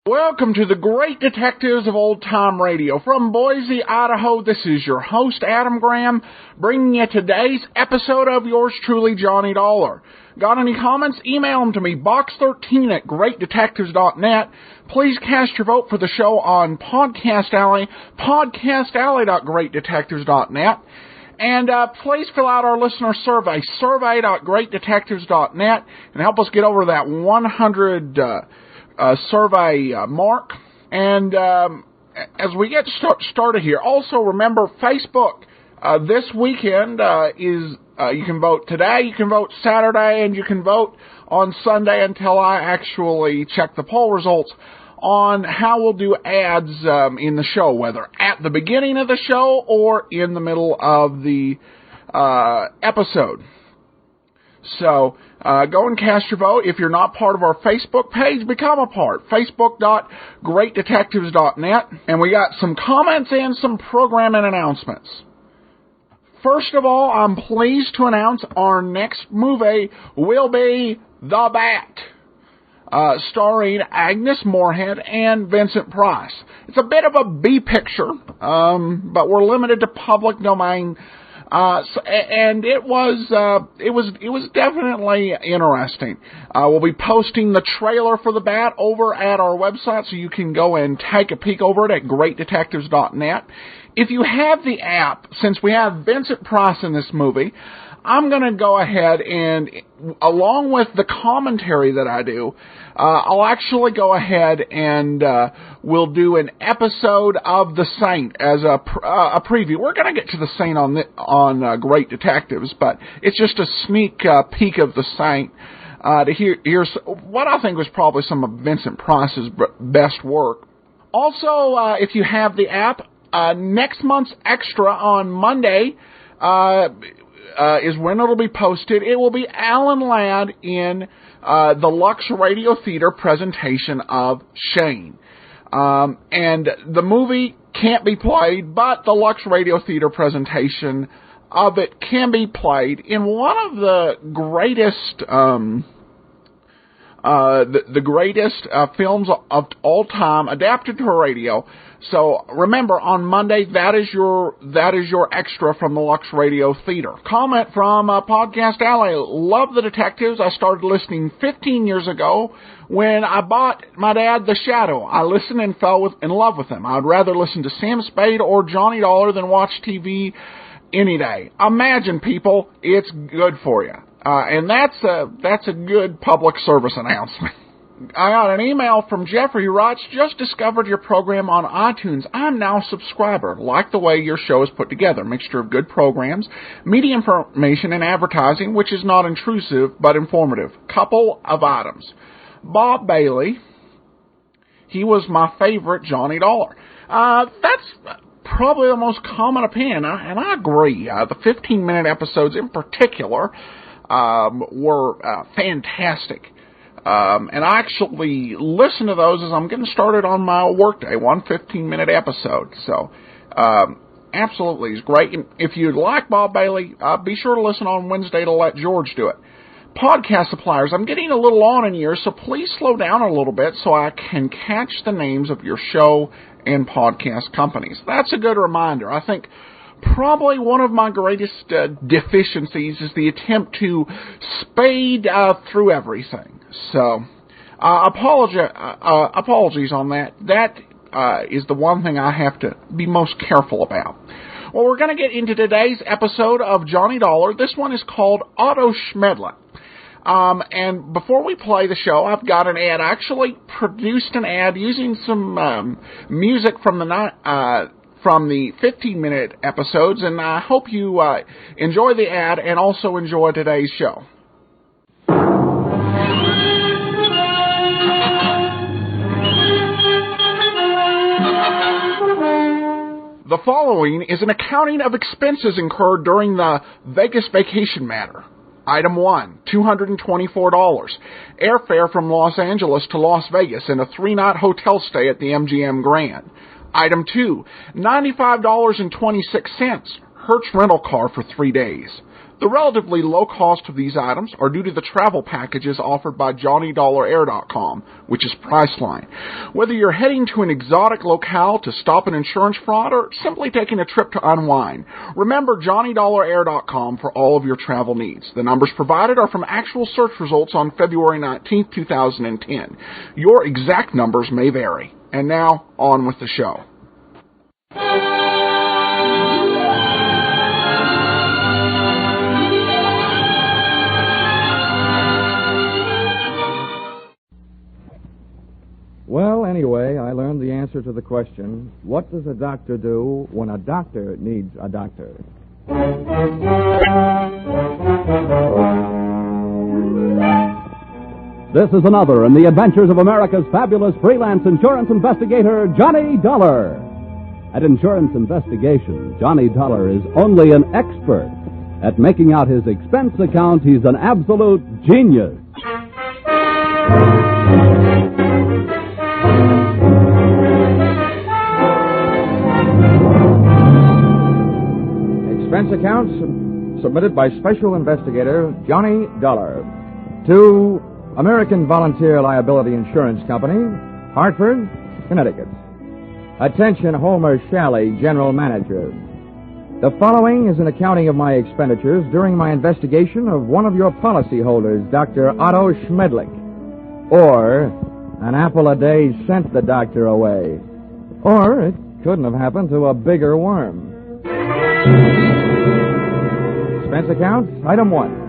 Welcome to the Great Detectives of Old Time Radio. From Boise, Idaho, this is your host, Adam Graham, bringing you today's episode of yours truly, Johnny Dollar. Got any comments? Email them to me, box13@greatdetectives.net. Please cast your vote for the show on Podcast Alley, podcastalley.greatdetectives.net. And please fill out our listener survey, survey.greatdetectives.net, and help us get over that 100 survey mark. And as we get started here, also remember Facebook. This weekend you can vote today, you can vote Saturday, and you can vote on Sunday until I actually check the poll results on how we'll do ads in the show, whether at the beginning of the show or in the middle of the episode. So go and cast your vote. If you're not part of our Facebook page, become a part. Facebook.greatdetectives.net. And we got some comments and some programming announcements. First of all, I'm pleased to announce our next movie will be The Bat, starring Agnes Moorehead and Vincent Price. It's a bit of a B picture, but we're limited to public domain. And it was definitely interesting. We'll be posting the trailer for The Bat over at our website, so you can go and take a peek over it at greatdetectives.net. If you have the app, since we have Vincent Price in this movie, I'm going to go ahead and, along with the commentary that I do, I'll actually go ahead and we'll do an episode of The Saint as a preview. We're going to get to The Saint on Great Detectives, but it's just a sneak peek of The Saint to hear what I think was probably some of Vincent Price's best work. Also, if you have the app, next month's extra on Monday is when it'll be posted. It will be Alan Ladd in the Lux Radio Theater presentation of Shane. And the movie can't be played, but the Lux Radio Theater presentation of it can be played in one of the greatest the greatest films of all time adapted to radio. So remember, on Monday, that is your extra from the Lux Radio Theater. Comment from Podcast Alley. Love the detectives. I started listening 15 years ago when I bought my dad The Shadow. I listened and fell in love with him. I'd rather listen to Sam Spade or Johnny Dollar than watch TV any day. Imagine, people, it's good for you. And that's a good public service announcement. I got an email from Jeffrey who writes, just discovered your program on iTunes. I'm now a subscriber. Like the way your show is put together. Mixture of good programs, media information, and advertising, which is not intrusive but informative. Couple of items. Bob Bailey, he was my favorite Johnny Dollar. That's probably the most common opinion, and I agree. The 15-minute episodes in particular were fantastic. And I actually listen to those as I'm getting started on my workday, one 15-minute episode. So, absolutely, it's great. And if you'd like Bob Bailey, be sure to listen on Wednesday to Let George do it. Podcast suppliers, I'm getting a little on in years, so please slow down a little bit so I can catch the names of your show and podcast companies. That's a good reminder. I think probably one of my greatest deficiencies is the attempt to spade through everything. So, apologies on that. That is the one thing I have to be most careful about. Well, we're going to get into today's episode of Johnny Dollar. This one is called Otto Schmedlich. And before we play the show, I've got an ad. I actually produced an ad using some music from the 15-minute episodes, and I hope you enjoy the ad and also enjoy today's show. The following is an accounting of expenses incurred during the Vegas vacation matter. Item 1, $224. Airfare from Los Angeles to Las Vegas and a 3-night hotel stay at the MGM Grand. Item 2, $95.26. Hertz rental car for 3 days. The relatively low cost of these items are due to the travel packages offered by JohnnyDollarAir.com, which is Priceline. Whether you're heading to an exotic locale to stop an insurance fraud or simply taking a trip to unwind, remember JohnnyDollarAir.com for all of your travel needs. The numbers provided are from actual search results on February 19, 2010. Your exact numbers may vary. And now, on with the show. Well, anyway, I learned the answer to the question, what does a doctor do when a doctor needs a doctor? This is another in the adventures of America's fabulous freelance insurance investigator, Johnny Dollar. At Insurance Investigation, Johnny Dollar is only an expert. At making out his expense account, he's an absolute genius. Expense accounts submitted by Special Investigator Johnny Dollar to American Volunteer Liability Insurance Company, Hartford, Connecticut. Attention, Homer Shalley, General Manager. The following is an accounting of my expenditures during my investigation of one of your policyholders, Dr. Otto Schmedlich. Or, an apple a day sent the doctor away. Or, it couldn't have happened to a bigger worm. Expense account, item 1.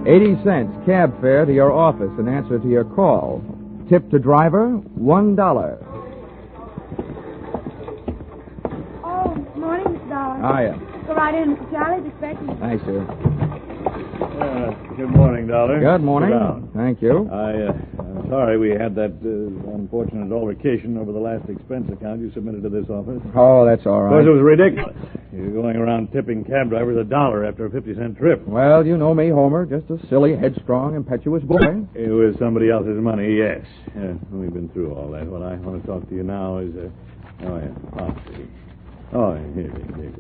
80 cents cab fare to your office in answer to your call. Tip to driver, $1. Oh, morning, Mr. Dollar. Hiya. Go right in, Mr. Charlie's expecting you. Thanks, sir. Good morning, Dollar. Good morning. Sit down. Thank you. I'm sorry we had that unfortunate altercation over the last expense account you submitted to this office. Oh, that's all Of course, right. it was ridiculous. You're going around tipping cab drivers $1 after a 50-cent trip. Well, you know me, Homer. Just a silly, headstrong, impetuous boy. It was somebody else's money, yes. We've been through all that. What I want to talk to you now is, policy. Here it is.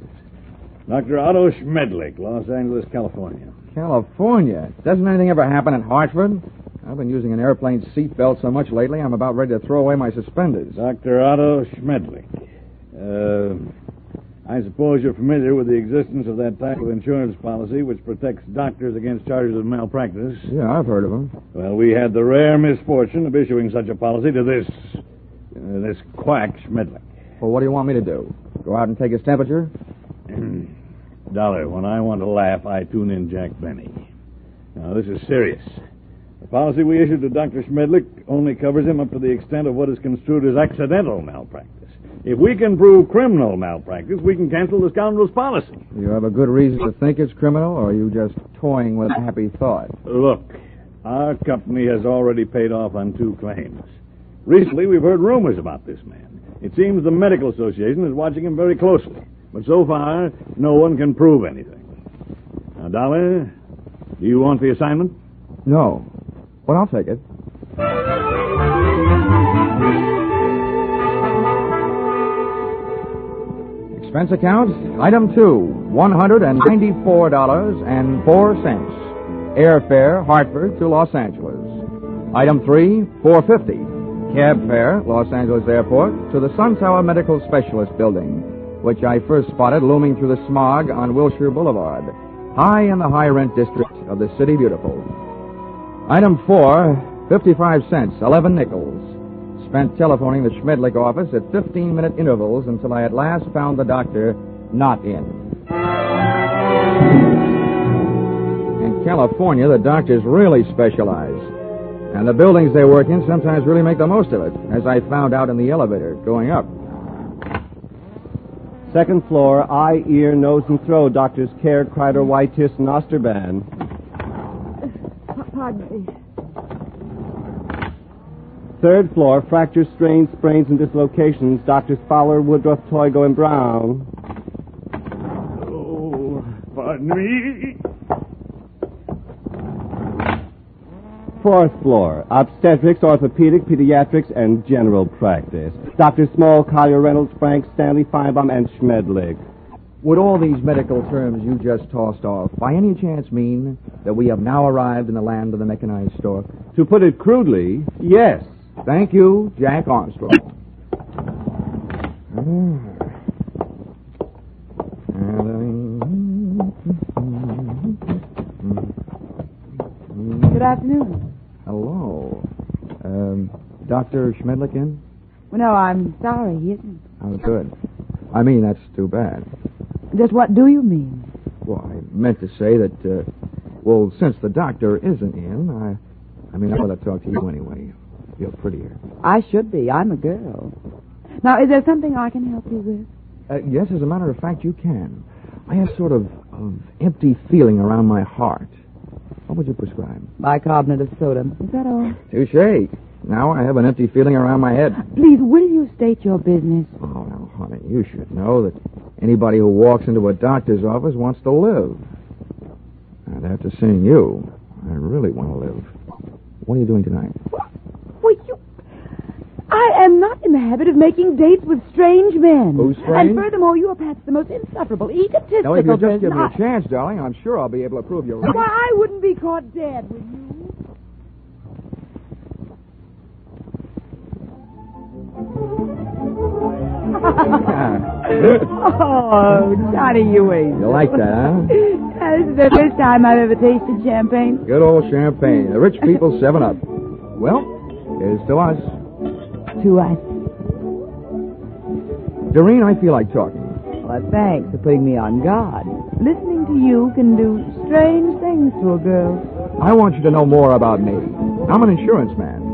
Dr. Otto Schmedlich, Los Angeles, California. California. Doesn't anything ever happen in Hartford? I've been using an airplane seatbelt so much lately, I'm about ready to throw away my suspenders. Dr. Otto Schmedlich. I suppose you're familiar with the existence of that type of insurance policy which protects doctors against charges of malpractice. Yeah, I've heard of them. Well, we had the rare misfortune of issuing such a policy to this quack Schmedlich. Well, what do you want me to do? Go out and take his temperature? Dollar, when I want to laugh, I tune in Jack Benny. Now, this is serious. The policy we issued to Dr. Schmedlich only covers him up to the extent of what is construed as accidental malpractice. If we can prove criminal malpractice, we can cancel the scoundrel's policy. Do you have a good reason to think it's criminal, or are you just toying with a happy thought? Look, our company has already paid off on 2 claims. Recently, we've heard rumors about this man. It seems the Medical Association is watching him very closely. But so far, no one can prove anything. Now, Dollar, do you want the assignment? No. Well, I'll take it. Expense account, item 2, $194.04. Airfare, Hartford to Los Angeles. Item 3, $4.50. Cab fare, Los Angeles Airport to the Sun Tower Medical Specialist Building, which I first spotted looming through the smog on Wilshire Boulevard, high in the high-rent district of the City Beautiful. Item 4, 55 cents, 11 nickels. Spent telephoning the Schmedlich office at 15-minute intervals until I at last found the doctor not in. In California, the doctors really specialize. And the buildings they work in sometimes really make the most of it, as I found out in the elevator going up. Second floor, eye, ear, nose, and throat. Doctors Care, Kreider, Whitehiss, and Osterban. Pardon me. Third floor, fractures, strains, sprains, and dislocations. Doctors Fowler, Woodruff, Toigo, and Brown. Pardon me. Fourth floor, obstetrics, orthopedic, pediatrics, and general practice. Dr. Small, Collier, Reynolds, Frank, Stanley, Feinbaum, and Schmedlich. Would all these medical terms you just tossed off by any chance mean that we have now arrived in the land of the mechanized stork? To put it crudely, yes. Thank you, Jack Armstrong. Good afternoon. Hello. Dr. Schmedlich in? Well, no, I'm sorry, he isn't. Oh, good. I mean, that's too bad. Just what do you mean? Well, I meant to say that, well, since the doctor isn't in, I mean, I want to talk to you anyway. You're prettier. I should be. I'm a girl. Now, is there something I can help you with? Yes, as a matter of fact, you can. I have sort of empty feeling around my heart. What would you prescribe? Bicarbonate of soda. Is that all? Touche. Now I have an empty feeling around my head. Please, will you state your business? Oh, now, honey, you should know that anybody who walks into a doctor's office wants to live. And after seeing you, I really want to live. What are you doing tonight? Well, I am not in the habit of making dates with strange men. Who's strange? And furthermore, you are perhaps the most insufferable, egotistical Now, if you just person give me a chance, darling, I'm sure I'll be able to prove you're right. Why, I wouldn't be caught dead, would you? Oh, Johnny, you ain't. You like that, huh? This is the first time I've ever tasted champagne. Good old champagne. The rich people's 7-Up. Well, here's to us. To us. Doreen, I feel like talking. Well, thanks for putting me on guard. Listening to you can do strange things to a girl. I want you to know more about me. I'm an insurance man.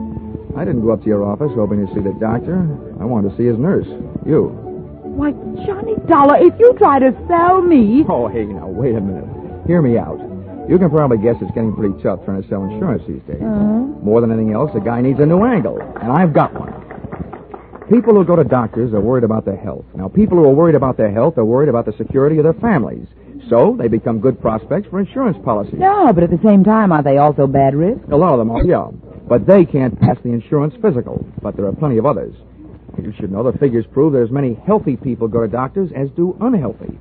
I didn't go up to your office hoping to see the doctor. I wanted to see his nurse. You. Why, Johnny Dollar, if you try to sell me... Oh, hey, now, wait a minute. Hear me out. You can probably guess it's getting pretty tough trying to sell insurance these days. More than anything else, a guy needs a new angle, and I've got one. People who go to doctors are worried about their health. Now, people who are worried about their health are worried about the security of their families. So, they become good prospects for insurance policies. No, but at the same time, are they also bad risks? A lot of them are, yeah. But they can't pass the insurance physical. But there are plenty of others. You should know the figures prove that as many healthy people go to doctors as do unhealthy.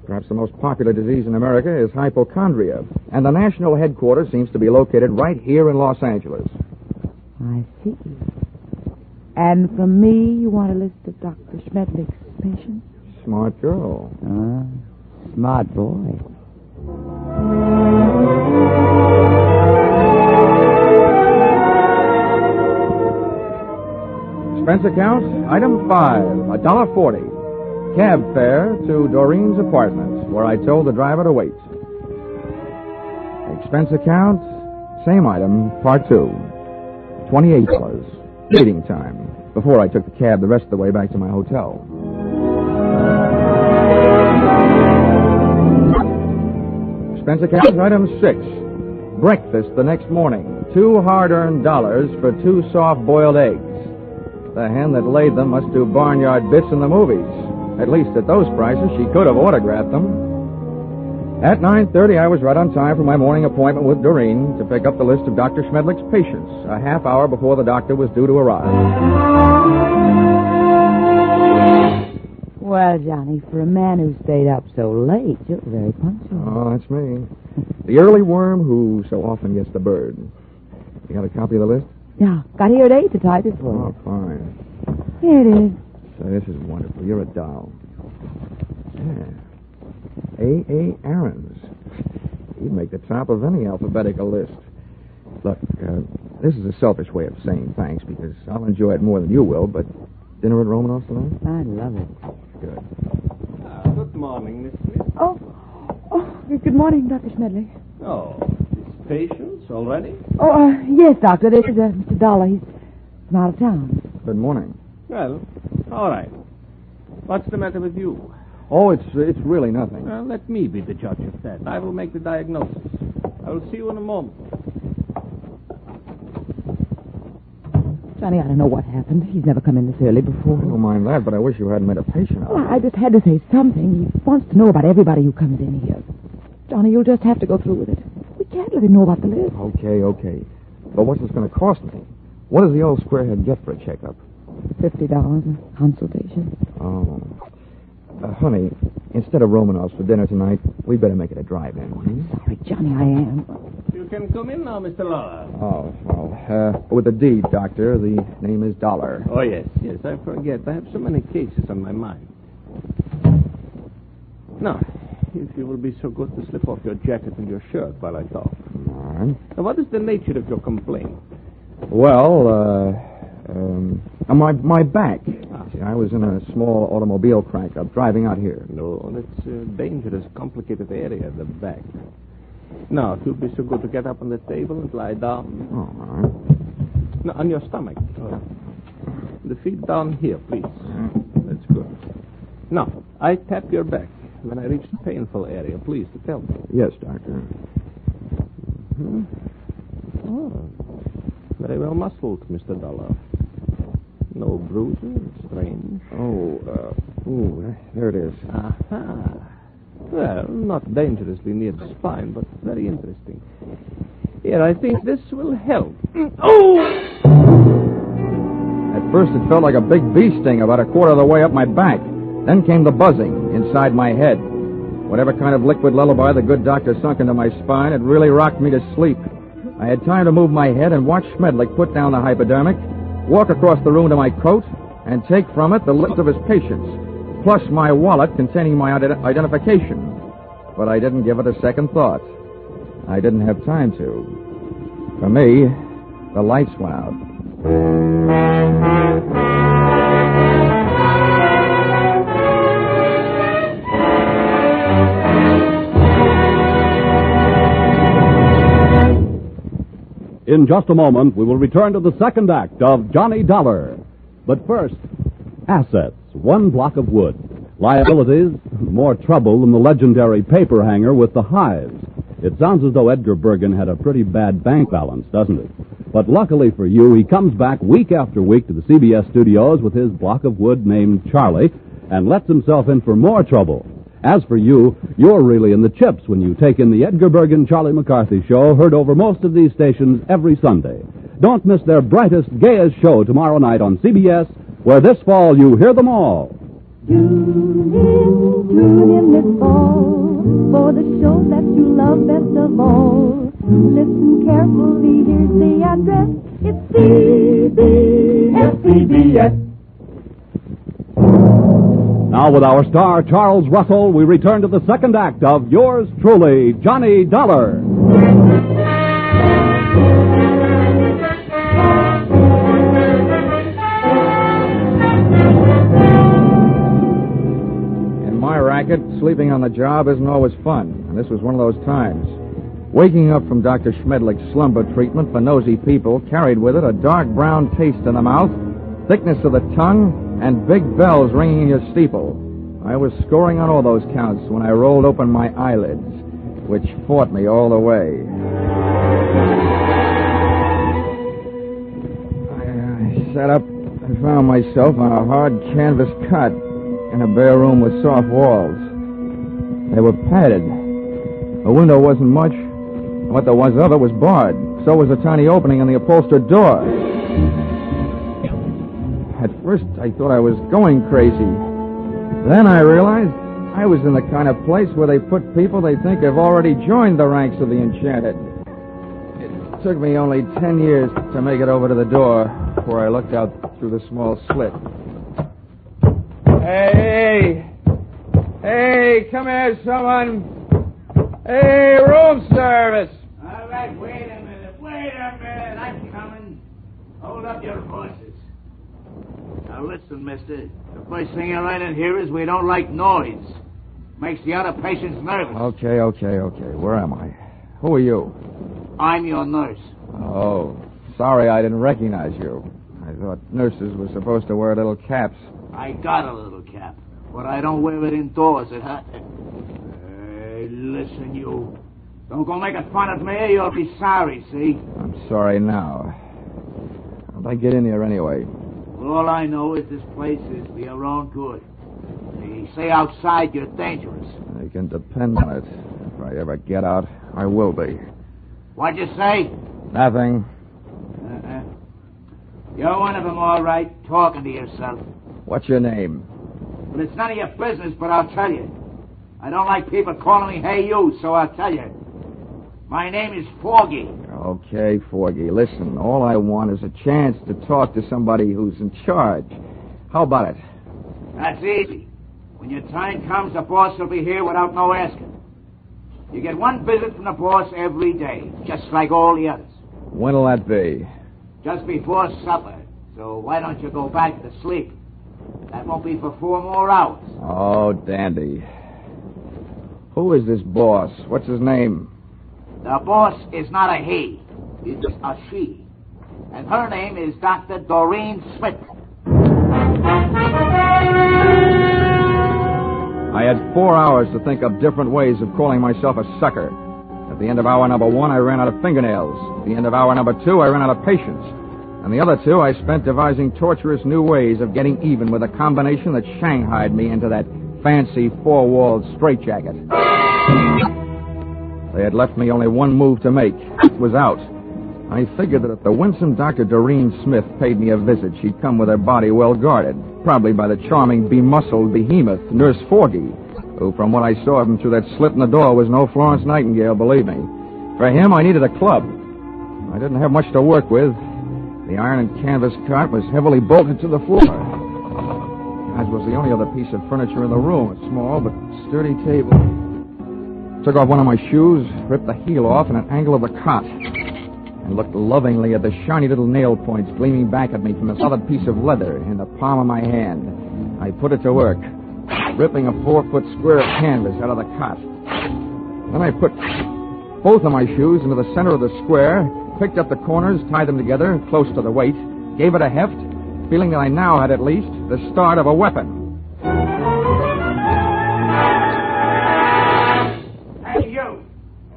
Perhaps the most popular disease in America is hypochondria, and the national headquarters seems to be located right here in Los Angeles. I see. And from me, you want a list of Dr. Schmedlich's patients? Smart girl. Smart boy. Expense account, item 5, $1.40. Cab fare to Doreen's apartment, where I told the driver to wait. Expense account, same item, part 2, $28. Waiting time, before I took the cab the rest of the way back to my hotel. Expense account, item 6. Breakfast the next morning, $2 hard-earned dollars for 2 soft-boiled eggs. The hen that laid them must do barnyard bits in the movies. At least at those prices, she could have autographed them. At 9:30, I was right on time for my morning appointment with Doreen to pick up the list of Dr. Schmedlich's patients, a half hour before the doctor was due to arrive. Well, Johnny, for a man who stayed up so late, you're very punctual. Oh, that's me. The early worm who so often gets the bird. You got a copy of the list? Yeah, got here at 8 to type it for you. Oh, fine. Here it is. So this is wonderful. You're a doll. Yeah. A. Aarons. He'd make the top of any alphabetical list. Look, this is a selfish way of saying thanks because I'll enjoy it more than you will, but dinner at Romanoff's tonight? I love it. Good. Good morning, Miss Smith. Oh, good morning, Dr. Schmedlich. Oh, his patients already? Oh, yes, Doctor. This is Mr. Dollar. He's from out of town. Good morning. Well, all right. What's the matter with you? Oh, it's really nothing. Well, let me be the judge of that. I will make the diagnosis. I will see you in a moment. Johnny, I don't know what happened. He's never come in this early before. I don't mind that, but I wish you hadn't made a patient out of Well, it. I just had to say something. He wants to know about everybody who comes in here. Johnny, you'll just have to go through with it. We can't let him know about the list. Okay. But what's this going to cost me? What does the old squarehead get for a checkup? $50 a consultation. Oh. Honey, instead of roaming us for dinner tonight, we better make it a drive-in. Sorry, Johnny, I am. You can come in now, Mr. Lawler. Oh, well, with a D, Doctor. The name is Dollar. Oh, yes, I forget. I have so many cases on my mind. Now, if you will be so good to slip off your jacket and your shirt while I talk. All right. Now, what is the nature of your complaint? Well, my back. See, I was in a small automobile crack-up driving out here. No, that's a dangerous, complicated area, the back. Now, if you'll be so good to get up on the table and lie down. Oh, all right. No, on your stomach. The feet down here, please. That's good. Now, I tap your back. When I reach the painful area, please, to tell me. Yes, Doctor. Mm-hmm. Oh, very well muscled, Mr. Dollar. No bruises, strange. There it is. Aha. Well, not dangerously near the spine, but very interesting. Here, I think this will help. Oh! At first, it felt like a big bee sting about a quarter of the way up my back. Then came the buzzing inside my head. Whatever kind of liquid lullaby the good doctor sunk into my spine, it really rocked me to sleep. I had time to move my head and watch Schmedlich put down the hypodermic, walk across the room to my coat, and take from it the list of his patients, plus my wallet containing my identification. But I didn't give it a second thought. I didn't have time to. For me, the lights went out. In just a moment, we will return to the second act of Johnny Dollar. But first, assets, one block of wood. Liabilities, more trouble than the legendary paper hanger with the hives. It sounds as though Edgar Bergen had a pretty bad bank balance, doesn't it? But luckily for you, he comes back week after week to the CBS studios with his block of wood named Charlie and lets himself in for more trouble. As for you, you're really in the chips when you take in the Edgar Bergen Charlie McCarthy show, heard over most of these stations every Sunday. Don't miss their brightest, gayest show tomorrow night on CBS, where this fall you hear them all. Tune in this fall for the show that you love best of all. Listen carefully, here's the address. It's CBS. Now, with our star, Charles Russell, we return to the second act of yours truly, Johnny Dollar. In my racket, sleeping on the job isn't always fun, and this was one of those times. Waking up from Dr. Schmedlich's slumber treatment for nosy people carried with it a dark brown taste in the mouth, thickness of the tongue, and big bells ringing in your steeple. I was scoring on all those counts when I rolled open my eyelids, which fought me all the way. I sat up and found myself on a hard canvas cot in a bare room with soft walls. They were padded. The window wasn't much. What there was of it was barred. So was a tiny opening in the upholstered door. At first, I thought I was going crazy. Then I realized I was in the kind of place where they put people they think have already joined the ranks of the enchanted. It took me only 10 years to make it over to the door before I looked out through the small slit. Hey! Hey, come here, someone! Hey, room service! All right, wait a minute. I'm coming. Hold up your horses. Now listen, mister. The first thing you learn in here is we don't like noise. Makes the other patients nervous. Okay. Where am I? Who are you? I'm your nurse. Oh, sorry I didn't recognize you. I thought nurses were supposed to wear little caps. I got a little cap, but I don't wear it indoors. Hey, listen, you. Don't go making fun of me. You'll be sorry, see? I'm sorry now. How'd I get in here anyway? All I know is this place is for your own good. They say outside you're dangerous. You can depend on it. If I ever get out, I will be. What'd you say? Nothing. You're one of them, all right, talking to yourself. What's your name? Well, it's none of your business, but I'll tell you. I don't like people calling me hey you, so I'll tell you. My name is Foggy. Okay, Forgy. Listen, all I want is a chance to talk to somebody who's in charge. How about it? That's easy. When your time comes, the boss will be here without no asking. You get one visit from the boss every day, just like all the others. When'll that be? Just before supper. So why don't you go back to sleep? That won't be for 4 more hours. Oh, dandy. Who is this boss? What's his name? The boss is not a he. It's a she. And her name is Dr. Doreen Smith. I had 4 hours to think of different ways of calling myself a sucker. At the end of hour number 1, I ran out of fingernails. At the end of hour number 2, I ran out of patience. And the other 2, I spent devising torturous new ways of getting even with a combination that shanghaied me into that fancy 4-walled straitjacket. They had left me only one move to make. It was out. I figured that if the winsome Dr. Doreen Smith paid me a visit, she'd come with her body well guarded, probably by the charming, bemuscled behemoth, Nurse Forgy, who, from what I saw of him through that slit in the door, was no Florence Nightingale, believe me. For him, I needed a club. I didn't have much to work with. The iron and canvas cot was heavily bolted to the floor, as was the only other piece of furniture in the room, a small but sturdy table. Took off one of my shoes, ripped the heel off in an angle of the cot, and looked lovingly at the shiny little nail points gleaming back at me from a solid piece of leather in the palm of my hand. I put it to work, ripping a 4-foot square of canvas out of the cot. Then I put both of my shoes into the center of the square, picked up the corners, tied them together close to the weight, gave it a heft, feeling that I now had at least the start of a weapon. Hey, you!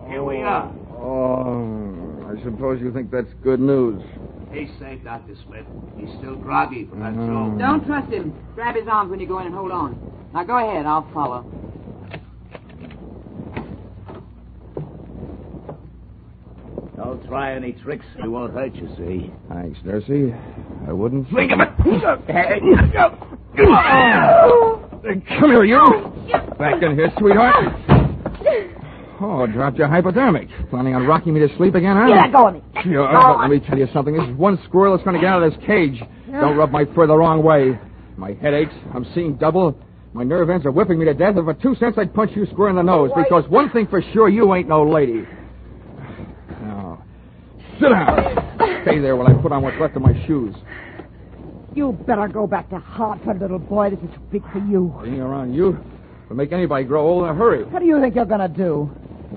Here we are. Oh, I suppose you think that's good news. He's safe, Dr. Smith. He's still groggy, but that's all. Don't trust him. Grab his arms when you go in and hold on. Now go ahead, I'll follow. Don't try any tricks. It won't hurt you, see? Thanks, Nursey. I wouldn't. Think of it! Come here, you! Back in here, sweetheart. Oh, dropped your hypodermic. Planning on rocking me to sleep again, huh? Let go of me. Sure, but let me tell you something. This is one squirrel that's going to get out of this cage. Don't rub my fur the wrong way. My head aches. I'm seeing double. My nerve ends are whipping me to death. And for 2 cents, I'd punch you square in the nose. Because one thing for sure, you ain't no lady. Now, sit down. Stay there while I put on what's left of my shoes. You better go back to Hartford, little boy. This is too big for you. Being around you will make anybody grow old in a hurry. What do you think you're going to do?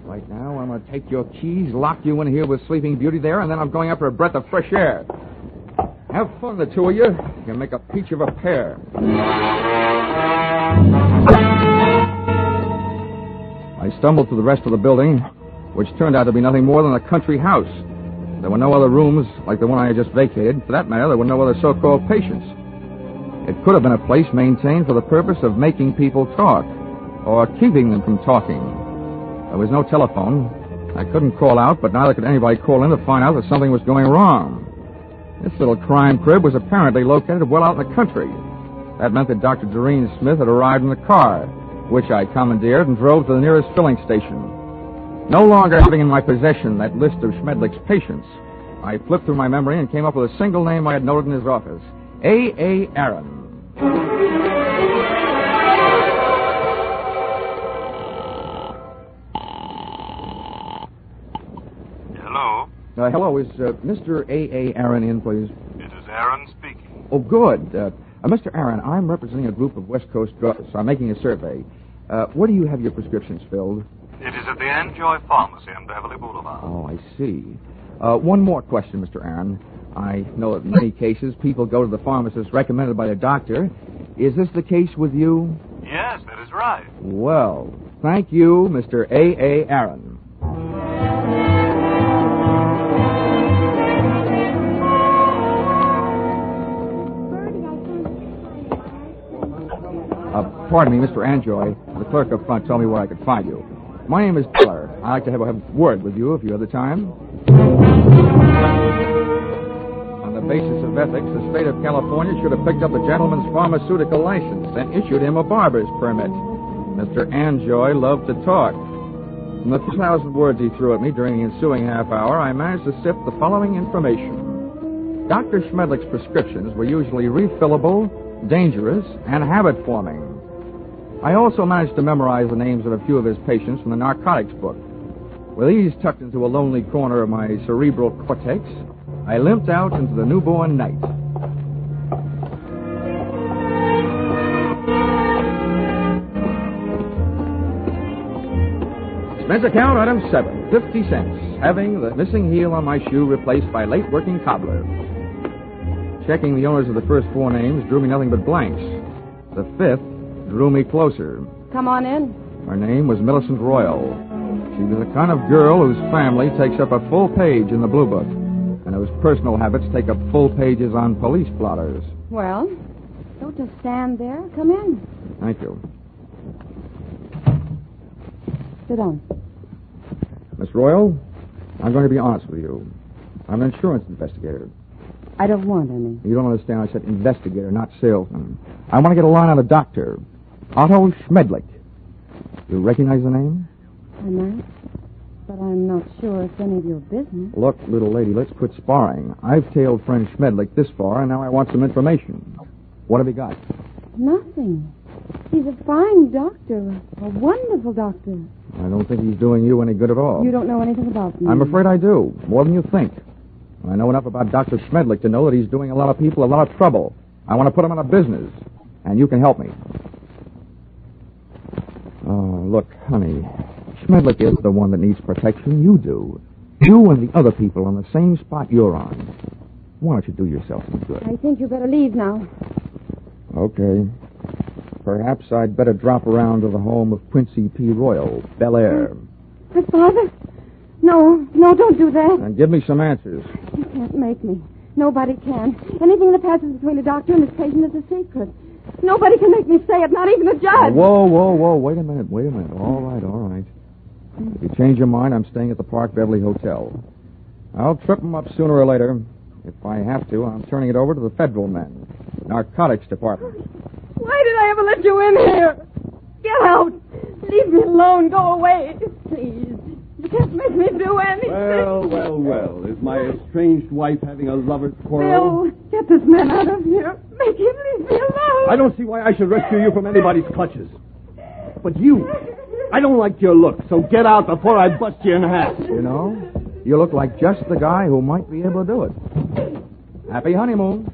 Right now, I'm going to take your keys, lock you in here with Sleeping Beauty there, and then I'm going up for a breath of fresh air. Have fun, the two of you. You can make a peach of a pair. I stumbled through the rest of the building, which turned out to be nothing more than a country house. There were no other rooms like the one I had just vacated. For that matter, there were no other so-called patients. It could have been a place maintained for the purpose of making people talk, or keeping them from talking. There was no telephone. I couldn't call out, but neither could anybody call in to find out that something was going wrong. This little crime crib was apparently located well out in the country. That meant that Dr. Doreen Smith had arrived in the car, which I commandeered and drove to the nearest filling station. No longer having in my possession that list of Schmedlich's patients, I flipped through my memory and came up with a single name I had noted in his office. A. Aaron. Hello? Hello, is Mr. A. Aaron in, please? It is Aaron speaking. Oh, good. Mr. Aaron, I'm representing a group of West Coast druggers. I'm making a survey. Where do you have your prescriptions filled? It is at the Enjoy Pharmacy on Beverly Boulevard. Oh, I see. One more question, Mr. Aaron. I know that in many cases people go to the pharmacist recommended by their doctor. Is this the case with you? Yes, that is right. Well, thank you, Mr. A. Aaron. Pardon me, Mr. Anjoy. The clerk up front told me where I could find you. My name is Dollar. I'd like to have a word with you if you have the time. On the basis of ethics, the state of California should have picked up a gentleman's pharmaceutical license and issued him a barber's permit. Mr. Anjoy loved to talk. From the 2,000 words he threw at me during the ensuing half hour, I managed to sift the following information. Dr. Schmedlich's prescriptions were usually refillable, dangerous, and habit-forming. I also managed to memorize the names of a few of his patients from the narcotics book. With these tucked into a lonely corner of my cerebral cortex, I limped out into the newborn night. Expense account, item 7, 50 cents, having the missing heel on my shoe replaced by late working cobbler. Checking the owners of the first 4 names drew me nothing but blanks. The 5th drew me closer. Come on in. Her name was Millicent Royal. She was the kind of girl whose family takes up a full page in the Blue Book, and whose personal habits take up full pages on police blotters. Well, don't just stand there. Come in. Thank you. Sit down. Miss Royal, I'm going to be honest with you. I'm an insurance investigator. I don't want any. You don't understand. I said investigator, not salesman. I want to get a line on a doctor. Otto Schmedlich. You recognize the name? I might, but I'm not sure it's any of your business. Look, little lady, let's quit sparring. I've tailed friend Schmedlich this far, and now I want some information. What have you got? Nothing. He's a fine doctor, a wonderful doctor. I don't think he's doing you any good at all. You don't know anything about me. I'm afraid I do, more than you think. I know enough about Dr. Schmedlich to know that he's doing a lot of people a lot of trouble. I want to put him out of business, and you can help me. Oh, look, honey, Schmedlich is the one that needs protection. You do. You and the other people on the same spot you're on. Why don't you do yourself some good? I think you better leave now. Okay. Perhaps I'd better drop around to the home of Quincy P. Royal, Bel Air. My father? No, don't do that. And give me some answers. You can't make me. Nobody can. Anything that passes between a doctor and his patient is a secret. Nobody can make me say it, not even a judge. Whoa. Wait a minute. All right. If you change your mind, I'm staying at the Park Beverly Hotel. I'll trip them up sooner or later. If I have to, I'm turning it over to the federal men. Narcotics department. Why did I ever let you in here? Get out. Leave me alone. Go away. Please. You can't make me do anything. Well. Is my estranged wife having a lover's quarrel? Bill, get this man out of here. Make him leave me alone. I don't see why I should rescue you from anybody's clutches. But you, I don't like your look, so get out before I bust you in half. You know, you look like just the guy who might be able to do it. Happy honeymoon.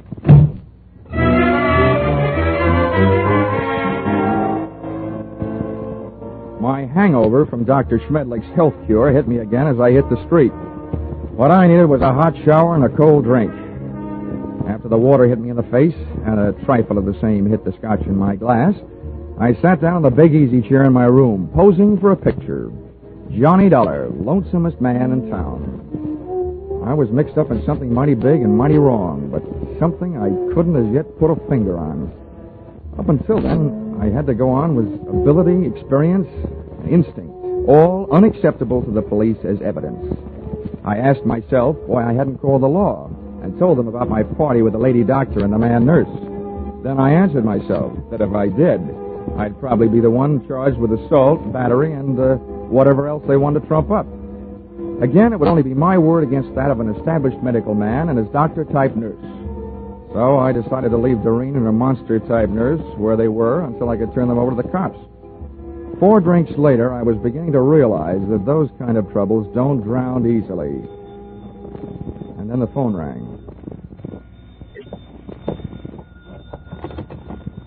My hangover from Dr. Schmedlich's health cure hit me again as I hit the street. What I needed was a hot shower and a cold drink. After the water hit me in the face and a trifle of the same hit the scotch in my glass, I sat down in the big easy chair in my room, posing for a picture. Johnny Dollar, lonesomest man in town. I was mixed up in something mighty big and mighty wrong, but something I couldn't as yet put a finger on. Up until then, I had to go on with ability, experience, and instinct, all unacceptable to the police as evidence. I asked myself why I hadn't called the law and told them about my party with the lady doctor and the man nurse. Then I answered myself that if I did, I'd probably be the one charged with assault, battery, and whatever else they wanted to trump up. Again, it would only be my word against that of an established medical man and his doctor-type nurse. So I decided to leave Doreen and her monster-type nurse where they were until I could turn them over to the cops. 4 drinks later, I was beginning to realize that those kind of troubles don't drown easily. And then the phone rang.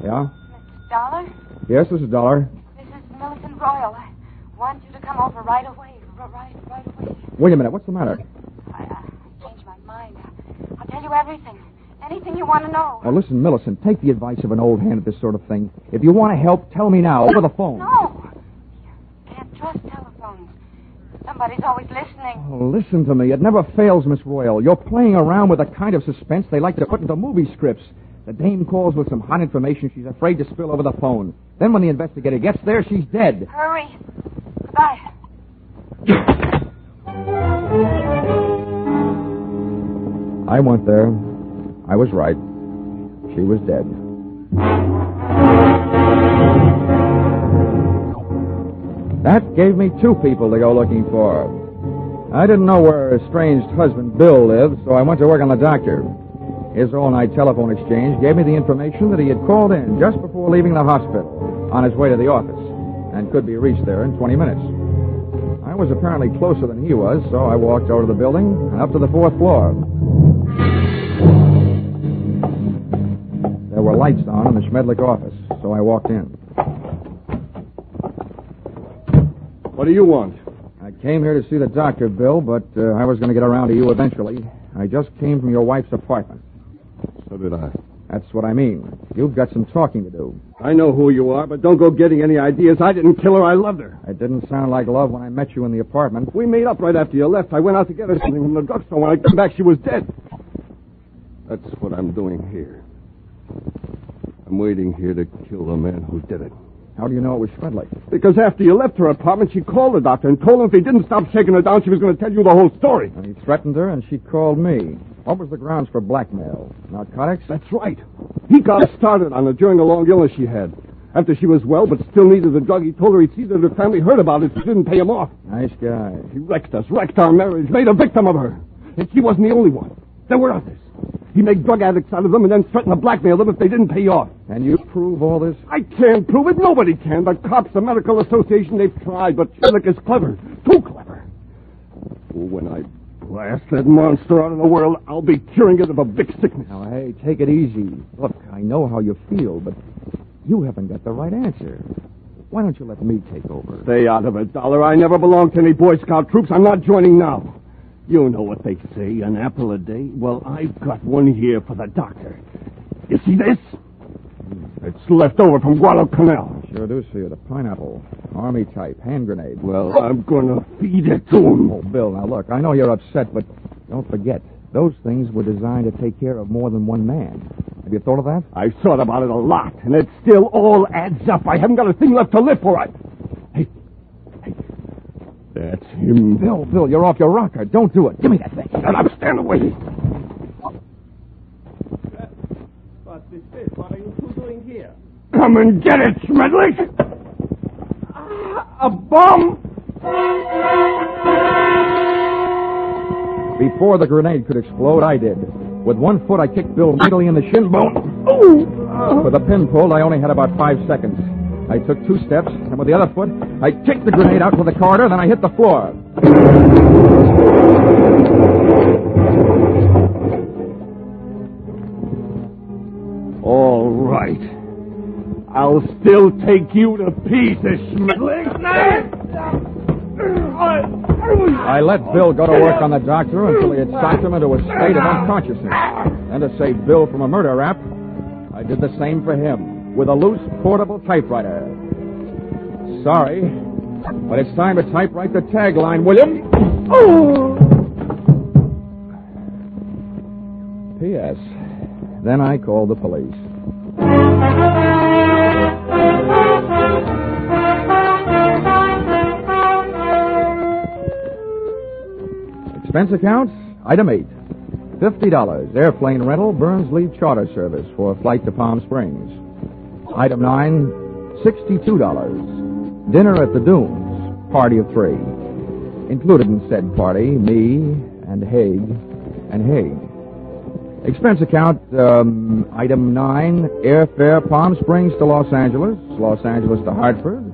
Yeah? Mr. Dollar? Yes, this is Dollar. This is Millicent Royal. I want you to come over right away. Right away. Wait a minute. What's the matter? I changed my mind. I'll tell you everything. Anything you want to know. Oh, listen, Millicent, take the advice of an old hand at this sort of thing. If you want to help, tell me now, over the phone. No. You can't trust telephones. Somebody's always listening. Oh, listen to me. It never fails, Miss Royal. You're playing around with the kind of suspense they like to put into movie scripts. The dame calls with some hot information she's afraid to spill over the phone. Then when the investigator gets there, she's dead. Hurry. Goodbye. I went there. I was right. She was dead. That gave me two people to go looking for. I didn't know where her estranged husband Bill lived, so I went to work on the doctor. His all-night telephone exchange gave me the information that he had called in just before leaving the hospital on his way to the office and could be reached there in 20 minutes. I was apparently closer than he was, so I walked over to the building and up to the 4th floor. There were lights on in the Schmedlich office, so I walked in. What do you want? I came here to see the doctor, Bill, but I was going to get around to you eventually. I just came from your wife's apartment. So did I. That's what I mean. You've got some talking to do. I know who you are, but don't go getting any ideas. I didn't kill her. I loved her. It didn't sound like love when I met you in the apartment. We made up right after you left. I went out to get her something from the drugstore. When I came back, she was dead. That's what I'm doing here. I'm waiting here to kill the man who did it. How do you know it was Schmedlich? Because after you left her apartment, she called the doctor and told him if he didn't stop shaking her down, she was going to tell you the whole story. And he threatened her, and she called me. What was the grounds for blackmail? Narcotics? That's right. He got started on her during a long illness she had. After she was well but still needed the drug, he told her he'd see that her family heard about it if she didn't pay him off. Nice guy. He wrecked us, wrecked our marriage, made a victim of her. And she wasn't the only one. There were others. He made drug addicts out of them and then threatened to blackmail them if they didn't pay off. Can you prove all this? I can't prove it. Nobody can. The cops, the medical association, they've tried, but Schmedlich is clever. Too clever. When I blast that monster out of the world, I'll be curing it of a big sickness. Now, hey, take it easy. Look, I know how you feel, but you haven't got the right answer. Why don't you let me take over? Stay out of it, Dollar. I never belonged to any Boy Scout troops. I'm not joining now. You know what they say, an apple a day? Well, I've got one here for the doctor. You see this? It's left over from Guadalcanal. Sure do see it. A pineapple. Army type. Hand grenade. Well, I'm going to feed it to him. Oh, Bill, now look, I know you're upset, but don't forget, those things were designed to take care of more than one man. Have you thought of that? I've thought about it a lot, and it still all adds up. I haven't got a thing left to live for. Hey. That's him. Bill, you're off your rocker. Don't do it. Give me that thing. Shut up. Stand away. What's this? What are you two doing here? Come and get it, Schmedlich! A bomb! Before the grenade could explode, I did. With one foot, I kicked Bill mightily in the shin bone. With a pin pulled, I only had about 5 seconds. I took 2 steps, and with the other foot, I kicked the grenade out to the corridor, then I hit the floor. All right. I'll still take you to pieces, Schmedlich. I let Bill go to work on the doctor until he had shocked him into a state of unconsciousness. And to save Bill from a murder rap, I did the same for him. With a loose, portable typewriter. Sorry, but it's time to typewrite the tagline, William. P.S. Then I called the police. Expense account, item 8. $50, airplane rental, Burns-Lee charter service for a flight to Palm Springs. Item 9, $62. Dinner at the Dunes, party of 3. Included in said party, me and Haig and Haig. Expense account, item 9, airfare Palm Springs to Los Angeles to Hartford,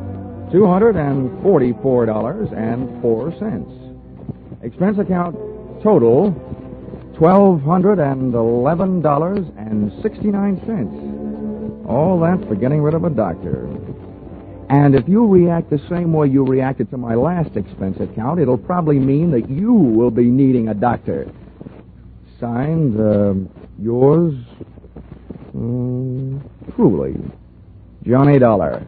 $244.04. Expense account, total, $1,211.69. All that for getting rid of a doctor. And if you react the same way you reacted to my last expense account, it'll probably mean that you will be needing a doctor. Signed, yours, truly, Johnny Dollar.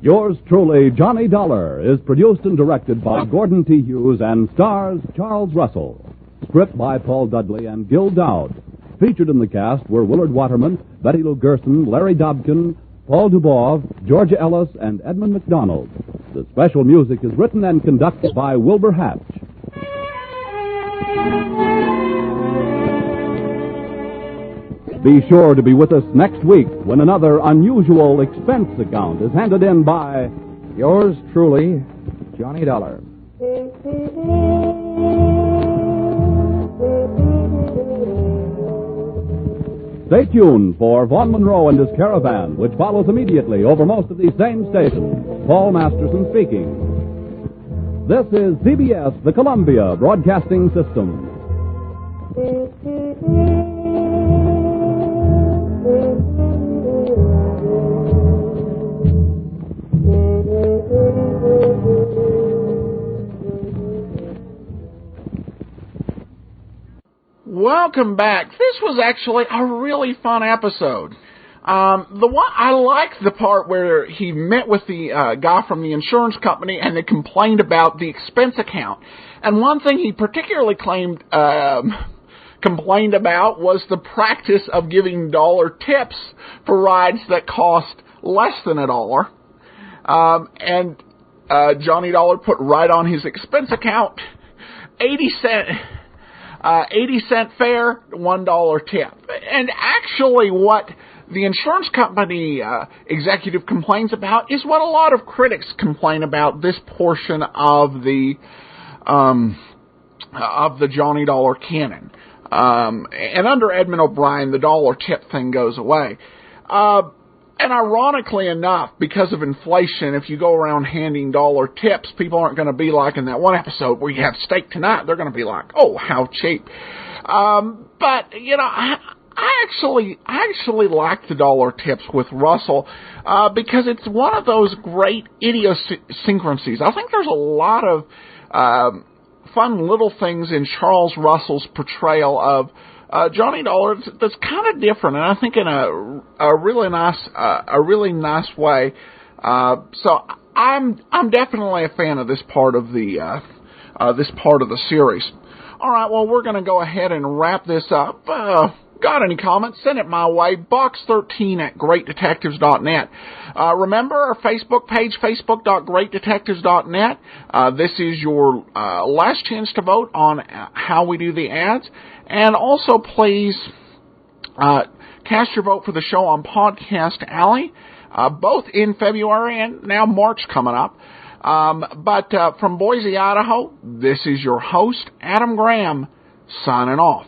Yours truly, Johnny Dollar, is produced and directed by Gordon T. Hughes and stars Charles Russell. script by Paul Dudley and Gil Dowd. Featured in the cast were Willard Waterman, Betty Lou Gerson, Larry Dobkin, Paul Dubov, Georgia Ellis, and Edmund McDonald. The special music is written and conducted by Wilbur Hatch. Be sure to be with us next week when another unusual expense account is handed in by yours truly, Johnny Dollar. Stay tuned for Vaughn Monroe and his Caravan, which follows immediately over most of these same stations. Paul Masterson speaking. This is CBS, the Columbia Broadcasting System. Welcome back. This was actually a really fun episode. I liked the part where he met with the guy from the insurance company and they complained about the expense account. And one thing he particularly complained about was the practice of giving dollar tips for rides that cost less than $1. And Johnny Dollar put right on his expense account 80 cent fare, $1 tip. And actually what the insurance company executive complains about is what a lot of critics complain about this portion of the Johnny Dollar canon. And under Edmund O'Brien, the dollar tip thing goes away. And ironically enough, because of inflation, if you go around handing dollar tips, people aren't going to be like in that one episode where you have steak tonight. They're going to be like, oh, how cheap. But, you know, I actually like the dollar tips with Russell because it's one of those great idiosyncrasies. I think there's a lot of fun little things in Charles Russell's portrayal of Johnny Dollar that's kind of different, and I think in a really nice way. So I'm definitely a fan of this part of the series. All right, well, we're going to go ahead and wrap this up. Got any comments? Send it my way. box13@greatdetectives.net. Remember our Facebook page, facebook.greatdetectives.net. This is your last chance to vote on how we do the ads. And also, please cast your vote for the show on Podcast Alley, both in February and now March coming up. But from Boise, Idaho, this is your host, Adam Graham, signing off.